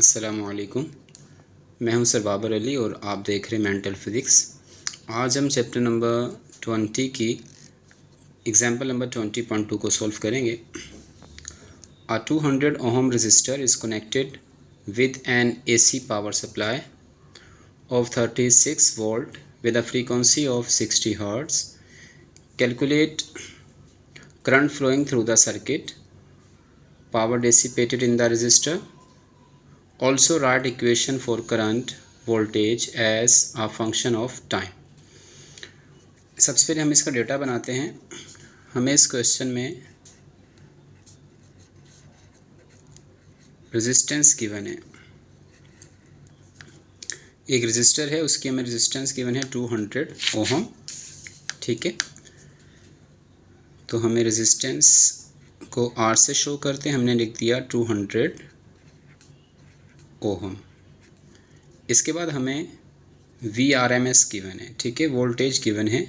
अस्सलामुअलैकुम। मैं हूं सर बाबर अली और आप देख रहे हैं मेंटल फिज़िक्स। आज हम चैप्टर नंबर 20 की एग्जांपल नंबर 20.2 को सॉल्व करेंगे। A 200 ohm resistor is connected with an AC power supply of 36 volt with a frequency of 60 Hz. Calculate current flowing through the circuit, power dissipated in the resistor. Also write equation for current voltage as a function of time. सबसे पहले हम इसका data बनाते हैं। हमें इस question में resistance given है, एक रेजिस्टर है, उसकी हमें रेजिस्टेंस गिवन है 200 ओहम। ठीक है, तो हमें रेजिस्टेंस को R से शो करते हैं। हमने लिख दिया 200 ओहम। इसके बाद हमें VRMS गिवन है। ठीक है, वोल्टेज गिवन है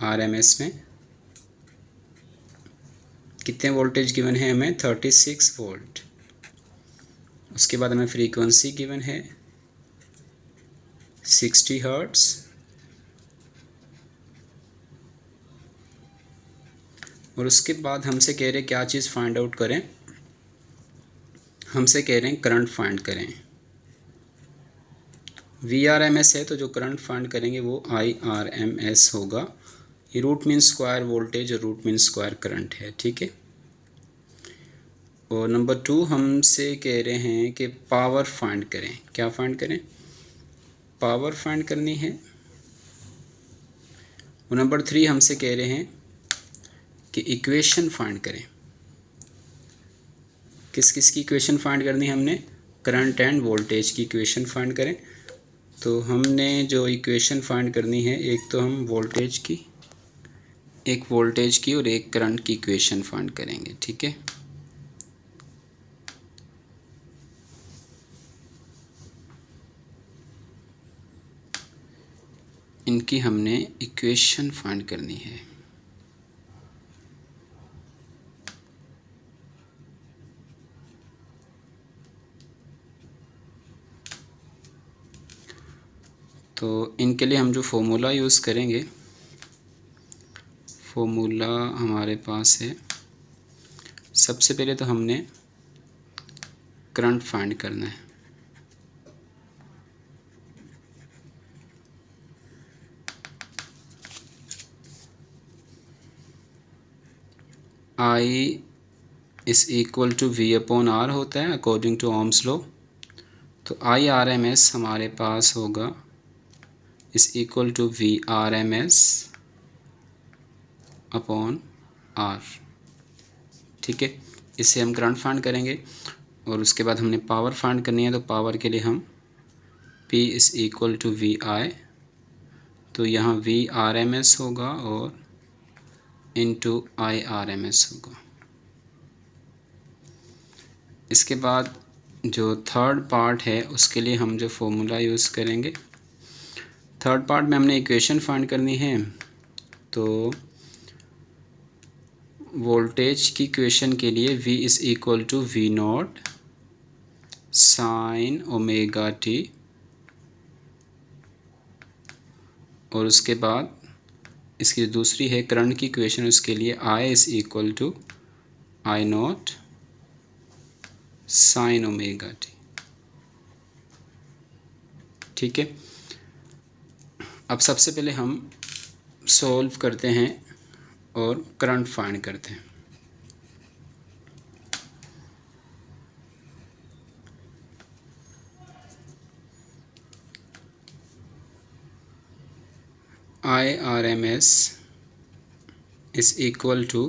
RMS में। कितने वोल्टेज गिवन है हमें? 36 वोल्ट। उसके बाद हमें फ्रीक्वेंसी गिवन है 60 हर्ट्ज़। और उसके बाद हमसे कह रहे हैं क्या चीज़ फाइंड आउट करें। हमसे कह रहे हैं करंट फाइंड करें। VRMS है तो जो करंट फाइंड करेंगे वो IRMS होगा। ये रूट मीन स्क्वायर वोल्टेज और रूट मीन स्क्वायर करंट है। ठीक है, और नंबर 2 हमसे कह रहे हैं कि पावर फाइंड करें। क्या फाइंड करें? पावर फाइंड करनी है। और नंबर 3 हमसे कह रहे हैं कि इक्वेशन फाइंड करें। किस किस की इक्वेशन फाइंड करनी है हमने? करंट एंड वोल्टेज की इक्वेशन फाइंड करें। तो हमने जो इक्वेशन फाइंड करनी है, एक तो हम वोल्टेज की, एक वोल्टेज की और एक करंट की इक्वेशन फाइंड करेंगे। ठीक है, इनकी हमने इक्वेशन फाइंड करनी है। तो इनके लिए हम जो फॉर्मूला यूज़ करेंगे, फॉर्मूला हमारे पास है। सबसे पहले तो हमने करंट फाइंड करना है। I is equal to V/R होता है अकॉर्डिंग टू ओम्स लॉ। तो IRMS हमारे पास होगा is equal to VRMS upon R। ठीक है, इससे हम करंट फाइंड करेंगे। और उसके बाद हमने पावर फाइंड करनी है। तो पावर के लिए हम P is equal to VI। तो यहाँ VRMS होगा और इनटू IRMS होगा। इसके बाद जो थर्ड पार्ट है उसके लिए हम जो फॉर्मूला यूज़ करेंगे, थर्ड पार्ट में हमने इक्वेशन फाइंड करनी है। तो वोल्टेज की इक्वेशन के लिए V is equal to V0 sine omega t। और उसके बाद इसकी दूसरी है करंट की इक्वेशन, उसके लिए I is equal to I0 sine omega t। ठीक है, अब सबसे पहले हम सॉल्व करते हैं और करंट फाइंड करते हैं। IRMS is equal to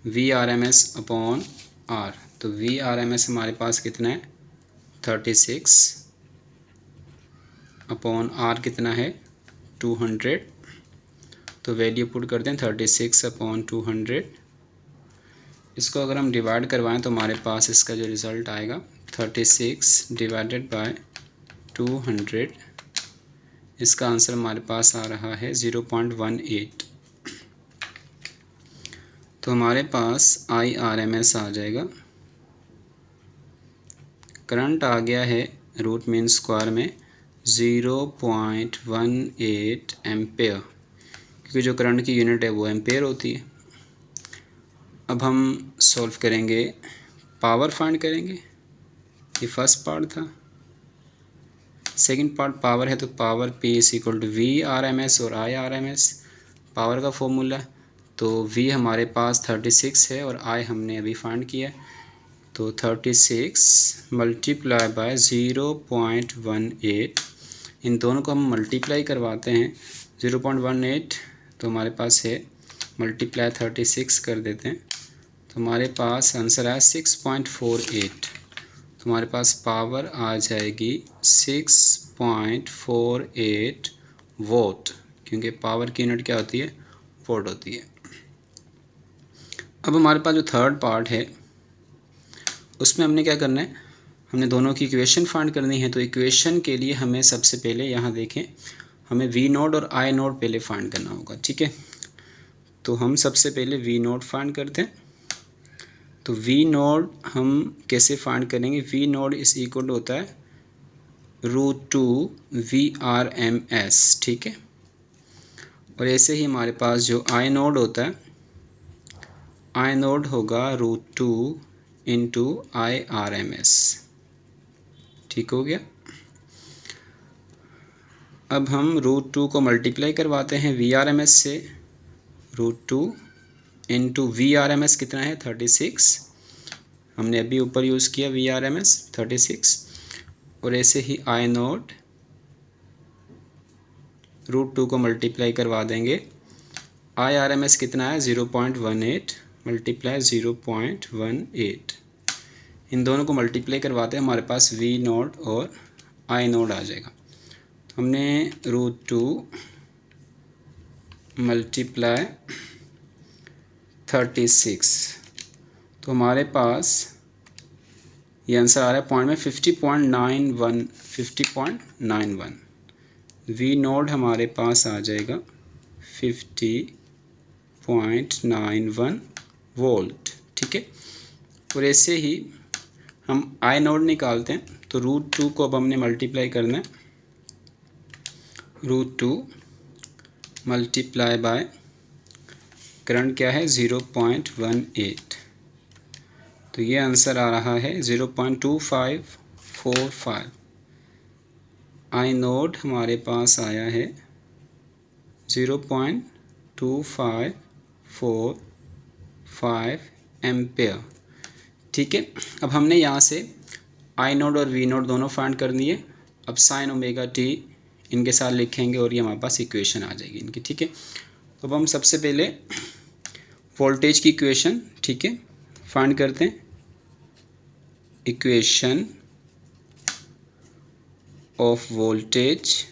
VRMS upon R। तो VRMS हमारे पास कितना है? 36 अपॉन R कितना है? 200। तो वैल्यू पुट करते हैं 36 अपॉन 200। इसको अगर हम डिवाइड करवाएं तो हमारे पास इसका जो रिज़ल्ट आएगा 36 डिवाइडेड बाय 200। इसका आंसर हमारे पास आ रहा है 0.18। तो हमारे पास IRMS आ जाएगा करंट आ गया है रूट मीन स्क्वायर में 0.18 एम्पेयर, क्योंकि जो करंट की यूनिट है वो एम्पेयर होती है। अब हम सॉल्व करेंगे, पावर फाइंड करेंगे। ये फर्स्ट पार्ट था। सेकंड पार्ट पावर है, तो power P is equal to VRMS और IRMS पावर का फॉर्मूला। तो V हमारे पास 36 है और I हमने अभी फाइंड किया, तो 36 मल्टीप्लाई बाय 0.18, इन दोनों को हम मल्टीप्लाई करवाते हैं। 0.18 तो हमारे पास है, मल्टीप्लाई 36 कर देते हैं, तो हमारे पास आंसर है 6.48। तो हमारे पास पावर आ जाएगी 6.48 वोट, क्योंकि पावर की यूनिट क्या होती है, वोट होती है। अब हमारे पास जो थर्ड पार्ट है उसमें हमने क्या करना है, हमने दोनों की इक्वेशन फाइंड करनी है। तो इक्वेशन के लिए हमें सबसे पहले यहाँ देखें, हमें V नोड और I नोड पहले फाइंड करना होगा, ठीक है। तो हम सबसे पहले V नोड फाइंड करते हैं। तो V नोड हम कैसे फाइंड करेंगे, V नोड इस इक्वल होता है √2 VRMS, ठीक है। और ऐसे ही हमारे पास जो I नोड होता है, I नोड होगा √2 इंटू IRMS, ठीक हो गया। अब हम √2 को मल्टीप्लाई करवाते हैं VRMS से। √2 इंटू VRMS कितना है, 36, हमने अभी ऊपर यूज़ किया VRMS 36। और ऐसे ही I नोड √2 को मल्टीप्लाई करवा देंगे। IRMS कितना है, 0.18 मल्टीप्लाई 0.18, इन दोनों को मल्टीप्लाई करवाते हैं, हमारे पास V नोड और I नोड आ जाएगा। तो हमने √2 मल्टीप्लाई 36, तो हमारे पास ये आंसर आ रहा है पॉइंट में 50.91। V नोड हमारे पास आ जाएगा 50.91 वोल्ट, ठीक है। और ऐसे ही हम I नोड निकालते हैं। तो √2 को अब हमने मल्टीप्लाई करना है, √2 मल्टीप्लाई बाय करंट क्या है, 0.18, तो ये आंसर आ रहा है 0.2545। I नोड हमारे पास आया है 0.2545 एम्पेयर, ठीक है। अब हमने यहाँ से I नोड और V नोड दोनों फाइंड कर लिए। अब साइन ओमेगा t इनके साथ लिखेंगे और ये हमारे पास इक्वेशन आ जाएगी इनकी, ठीक है। तो अब हम सबसे पहले वोल्टेज की इक्वेशन, ठीक है, फाइंड करते हैं। इक्वेशन ऑफ वोल्टेज,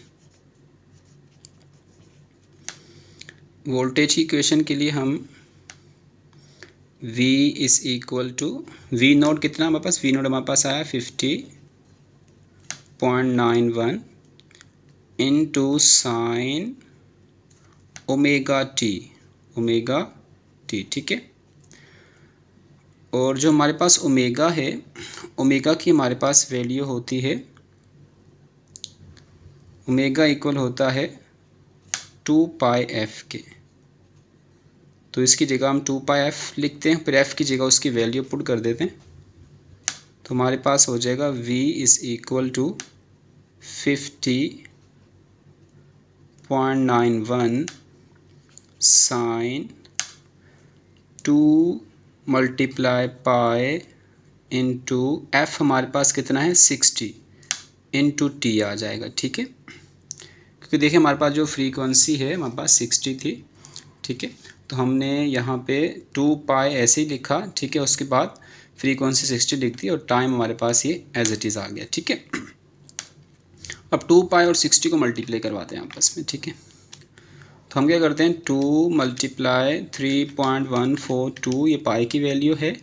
वोल्टेज की इक्वेशन के लिए हम V is equal to V naught कितना हमारे पास, V नोड हमारे पास आया 50.91 इंटू साइन ओमेगा टी, ठीक है। और जो हमारे पास ओमेगा है, ओमेगा की हमारे पास वैल्यू होती है, ओमेगा इक्वल होता है 2πf के। तो इसकी जगह हम 2πf लिखते हैं, फिर f की जगह उसकी वैल्यू पुट कर देते हैं। तो हमारे पास हो जाएगा V is equal to 50.91 sine 2 multiply pi into F हमारे पास कितना है 60 इंटू टी आ जाएगा, ठीक है। क्योंकि देखिए हमारे पास जो फ्रीक्वेंसी है हमारे पास 60 थी, ठीक है। तो हमने यहाँ पे 2π ऐसे ही लिखा, ठीक है। उसके बाद फ्रीक्वेंसी 60 लिख दी और टाइम हमारे पास ये एज इट इज़ आ गया, ठीक है। अब 2π और 60 को मल्टीप्लाई करवाते हैं आपस में, ठीक है। तो हम क्या करते हैं, 2 मल्टीप्लाई 3.142, ये पाई की वैल्यू है,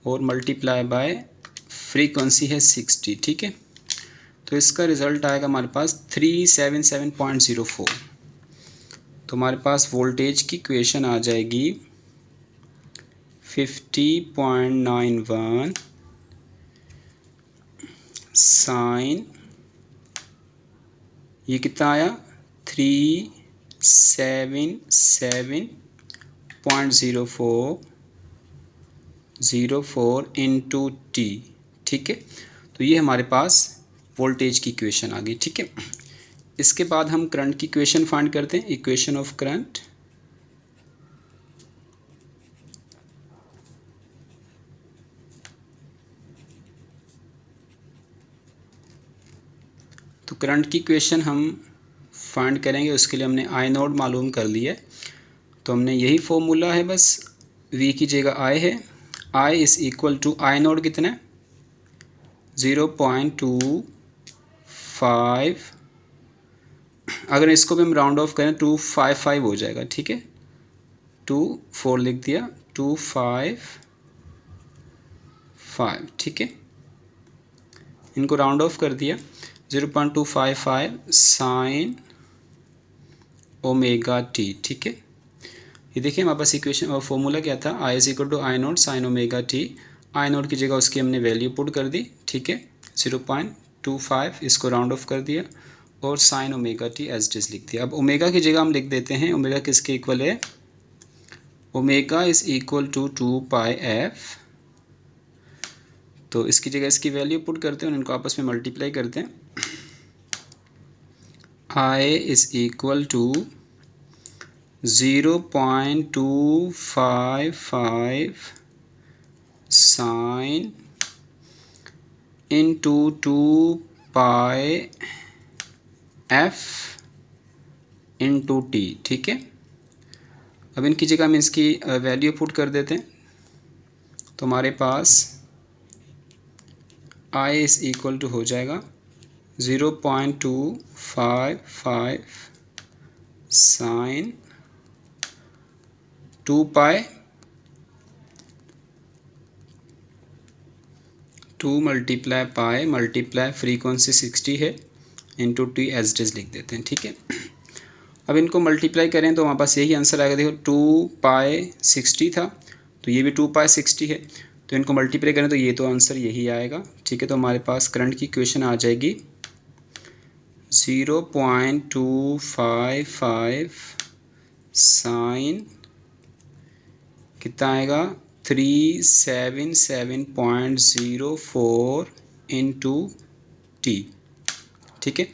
और मल्टीप्लाई बाय फ्रीक्वेंसी है 60, ठीक है। तो इसका रिज़ल्ट आएगा हमारे पास 377.04। तो हमारे पास वोल्टेज की इक्वेशन आ जाएगी 50.91 साइन, ये कितना आया 377.04 इंटू टी। ठीक है, तो ये हमारे पास वोल्टेज की इक्वेशन आ गई। ठीक है, इसके बाद हम करंट की इक्वेशन फाइंड करते हैं। इक्वेशन ऑफ करंट, तो करंट की इक्वेशन हम फाइंड करेंगे। उसके लिए हमने आई नोड मालूम कर लिया है, तो हमने यही फॉर्मूला है, बस वी की जगह आई है। I is equal to I naught कितना है 0.25, अगर इसको भी हम राउंड ऑफ करें 255 हो जाएगा। ठीक है, 24 लिख दिया, 255। ठीक है, इनको राउंड ऑफ कर दिया, 0.255 साइन ओमेगा टी। ठीक है, ये देखिए हमारे पास इक्वेशन और फॉर्मूला क्या था, I is equal to I naught sine omega t. I naught की जगह उसकी हमने वैल्यू पुट कर दी। ठीक है, 0.25, इसको राउंड ऑफ कर दिया और sine omega t as it is लिख दिया। अब ओमेगा की जगह हम लिख देते हैं, ओमेगा किसके इक्वल है, omega is equal to 2πf। तो इसकी जगह इसकी वैल्यू पुट करते हैं और इनको आपस में मल्टीप्लाई करते हैं। I is equal to 0.255 sine into 2πf into t. ठीक है, अब इनकी जगह हम इसकी वैल्यू पुट कर देते हैं, तो हमारे पास आई इज इक्वल टू हो जाएगा 0.255 sine 2 multiply pi multiply frequency 60 है into t as it is लिख देते हैं। ठीक है, अब इनको मल्टीप्लाई करें तो हमारे पास यही आंसर आएगा। देखो 2π60 था, तो ये भी 2π60 है, तो इनको मल्टीप्लाई करें तो ये तो आंसर यही आएगा। ठीक है, तो हमारे पास करंट की इक्वेशन आ जाएगी 0.255 साइन कितना आएगा 377.04 इंटू टी। ठीक है,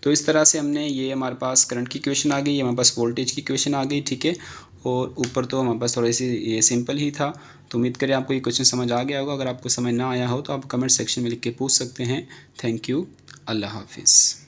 तो इस तरह से हमने ये हमारे पास करंट की इक्वेशन आ गई, हमारे पास वोल्टेज की इक्वेशन आ गई। ठीक है, और ऊपर तो हमारे पास थोड़ी सी ये सिंपल ही था। तो उम्मीद करें आपको ये क्वेश्चन समझ आ गया होगा। अगर आपको समझ ना आया हो तो आप कमेंट सेक्शन में लिख के पूछ सकते हैं। थैंक यू, अल्लाह हाफिज़।